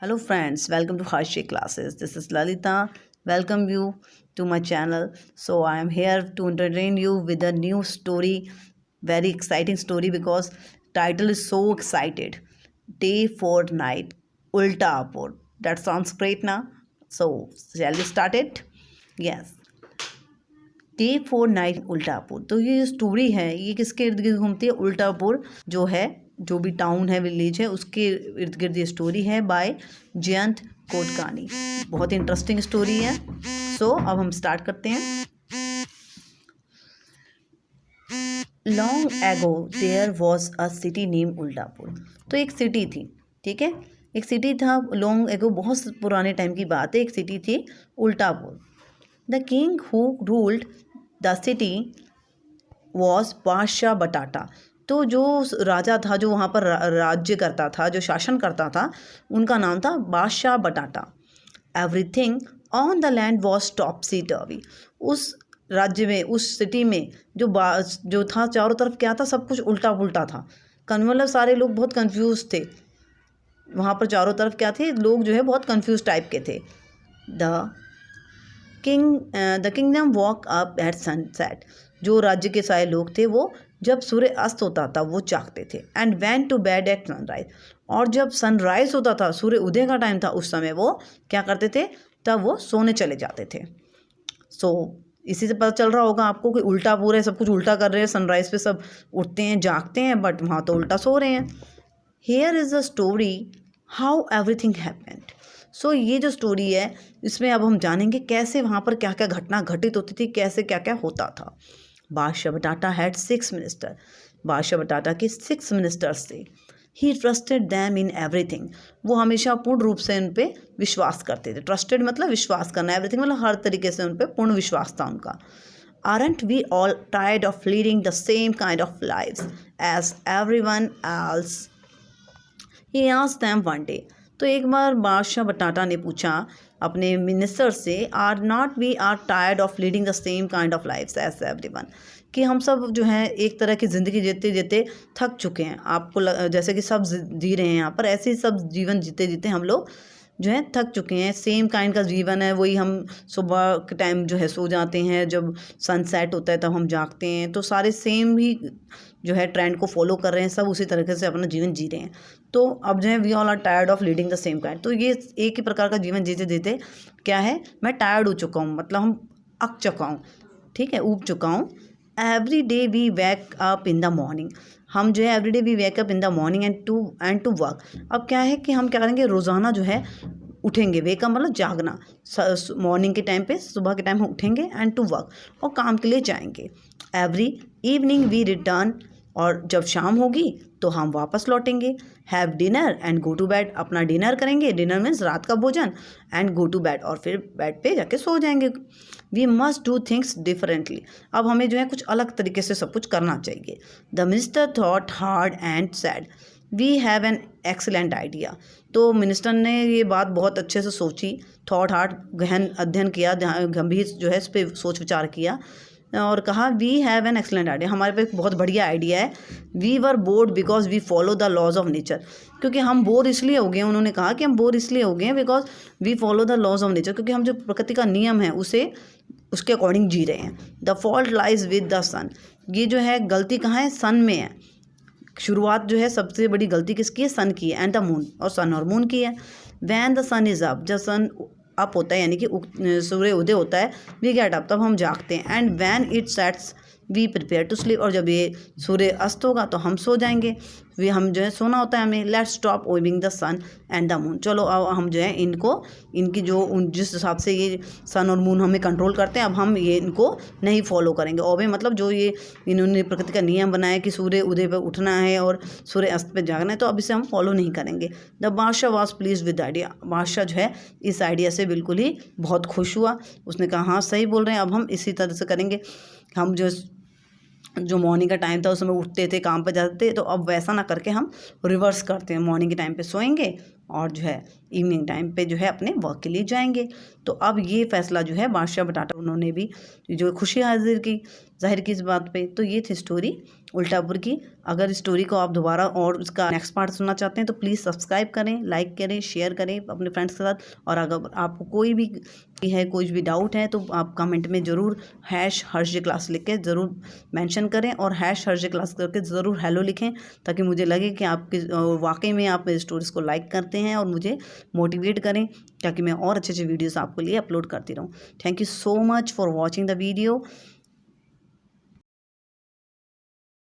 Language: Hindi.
Hello friends, welcome to Harshik classes. This is Lalita. Welcome you to my channel. So I am here to entertain you with a new story, very exciting story because title is so excited. Day for night, Ulta Apur. That sounds great now. So shall we start it? Yes. Day for night Ultapur. तो ये स्टोरी है, ये किसके इर्द गिर्द घूमती है? उल्टापुर जो है, जो भी टाउन है, विलेज है, उसके इर्द गिर्द ये स्टोरी है बाय जयंत कोटकानी। बहुत इंटरेस्टिंग स्टोरी है। सो अब हम स्टार्ट करते हैं। Long ago there was a city name Ultapur. तो एक सिटी थी, ठीक है, एक सिटी था। लॉन्ग एगो, बहुत पुराने टाइम की बात है, एक सिटी थी Ultapur. The king who ruled the city was Badshah Batata. तो जो राजा था, जो वहाँ पर राज्य करता था, जो शासन करता था, उनका नाम था Badshah Batata. Everything on the land was topsy turvy. उस राज्य में, उस सिटी में जो था, चारों तरफ क्या था? सब कुछ उल्टा पुल्टा था। मतलब सारे लोग बहुत कंफ्यूज थे। वहाँ पर चारों तरफ क्या थे? लोग जो है बहुत कंफ्यूज टाइप के थे। The kingdom walk up at sunset. जो राज्य के सारे लोग थे, वो जब सूर्य अस्त होता था वो जागते थे। And went to bed at sunrise. और जब सनराइज होता था, सूर्य उदय का टाइम था, उस समय वो क्या करते थे? तब वो सोने चले जाते थे। इसी से पता चल रहा होगा आपको कि उल्टा पूरे सब कुछ उल्टा कर रहे हैं। सनराइज पे सब उठते हैं, जागते हैं, बट वहाँ तो उल्टा सो रहे हैं। Here is a story how everything happened. ये जो स्टोरी है, इसमें अब हम जानेंगे कैसे वहाँ पर क्या क्या घटना घटित होती थी, कैसे क्या क्या होता था। बादशाह बटाटा हैड 6 मिनिस्टर। बादशाह बटाटा के 6 मिनिस्टर्स थे। ही ट्रस्टेड दैम इन एवरीथिंग। वो हमेशा पूर्ण रूप से उन पर विश्वास करते थे। ट्रस्टेड मतलब विश्वास करना, एवरीथिंग मतलब हर तरीके से उन पर पूर्ण विश्वास था उनका। Aren't we all tired of leading the same kind of lives as everyone else? He asked them one day. तो एक बार बादशाह बटाटा ने पूछा अपने मिनिस्टर से, are not we are tired of leading the same kind of life as everyone. कि हम सब जो है एक तरह की ज़िंदगी जीते जीते थक चुके हैं। आपको जैसे कि सब जी रहे हैं यहाँ पर, ऐसे ही सब जीवन जीते जीते हम लोग जो है थक चुके हैं। सेम काइंड का जीवन है, वही हम सुबह के टाइम जो है सो जाते हैं, जब सनसेट होता है तब हम जागते हैं। तो सारे सेम ही जो है ट्रेंड को फॉलो कर रहे हैं, सब उसी तरीके से अपना जीवन जी रहे हैं। तो अब जो है we all are tired of leading the same kind. तो ये एक ही प्रकार का जीवन जीते जीते क्या है, मैं टायर्ड हो चुका हूँ, मतलब हम अक चुका हूँ, ठीक है, ऊब चुका हूँ। Every day we wake up in the morning. हम जो है every day we wake up in the morning and to work. अब क्या है कि हम क्या करेंगे, रोज़ाना जो है उठेंगे। वेकअप मतलब जागना, मॉर्निंग के टाइम पे, सुबह के टाइम हम उठेंगे, एंड टू वर्क, और काम के लिए जाएंगे। Every evening we return. और जब शाम होगी तो हम वापस लौटेंगे। Have dinner and go to bed. अपना डिनर करेंगे, डिनर मीन्स रात का भोजन, एंड गो टू बेड, और फिर बेड पे जाके सो जाएंगे। We must do things differently. अब हमें जो है कुछ अलग तरीके से सब कुछ करना चाहिए। The minister thought hard and said. We have an excellent idea. तो मिनिस्टर ने ये बात बहुत अच्छे से सोची, थॉट हार्ड, गहन अध्ययन किया, गंभीर जो है इस पर सोच विचार किया, और कहा we have an excellent idea. हमारे पे एक बहुत बढ़िया आइडिया है। We were bored because we follow the laws of nature. क्योंकि हम बोर इसलिए हो गए, उन्होंने कहा कि हम बोर इसलिए हो गए हैं because we follow the laws of nature, क्योंकि हम जो प्रकृति का नियम है उसे उसके अकॉर्डिंग जी रहे हैं। The fault lies with the sun. ये जो है गलती कहाँ है? सन में है। शुरुआत जो है सबसे बड़ी गलती किसकी है? सन की है। एंड द मून, और सन और मून की है। When the sun is up. जब सन अप होता है, यानी कि सूर्य उदय होता है, वी गेट अप, तब हम जागते हैं। And when it sets we prepare to sleep. और जब ये सूर्य अस्त होगा तो हम सो जाएंगे। हम जो है सोना होता है हमें। Let's stop obeying the sun and the moon. चलो अब हम जो है इनकी जिस हिसाब से ये सन और मून हमें कंट्रोल करते हैं, अब हम ये इनको नहीं फॉलो करेंगे। ओबे मतलब जो ये इन्होंने प्रकृति का नियम बनाया कि सूर्य उदय पर उठना है और सूर्य अस्त पे जागना है, तो अब इसे हम फॉलो नहीं करेंगे। द बादशाह वॉज प्लीज विद आइडिया। बादशाह जो है इस आइडिया से बिल्कुल ही बहुत खुश हुआ। उसने कहा हाँ सही बोल रहे हैं, अब हम इसी तरह से करेंगे। हम जो मॉर्निंग का टाइम था उस समय उठते थे, काम पर जाते थे, तो अब वैसा ना करके हम रिवर्स करते हैं। मॉर्निंग के टाइम पे सोएंगे और जो है इवनिंग टाइम पे जो है अपने वर्क के लिए जाएंगे। तो अब ये फैसला जो है बादशाह बटाटा उन्होंने भी जो खुशी हाजिर की। ज़ाहिर की इस बात पे। तो ये थी स्टोरी उल्टापुर की। अगर इस स्टोरी को आप दोबारा और उसका नेक्स्ट पार्ट सुनना चाहते हैं तो प्लीज़ सब्सक्राइब करें, लाइक करें, शेयर करें अपने फ्रेंड्स के साथ। और अगर आपको कोई भी डाउट है तो आप कमेंट में ज़रूर #हर्ष क्लास लिख के ज़रूर मेंशन करें और #हर्ष क्लास करके ज़रूर हेलो लिखें, ताकि मुझे लगे कि आपके वाकई में आप मेरी स्टोरीज़ को लाइक करते हैं और मुझे मोटिवेट करें, ताकि मैं और अच्छे अच्छे वीडियोज़ आपके लिए अपलोड करती रहूँ। Thank you so much for watching the video.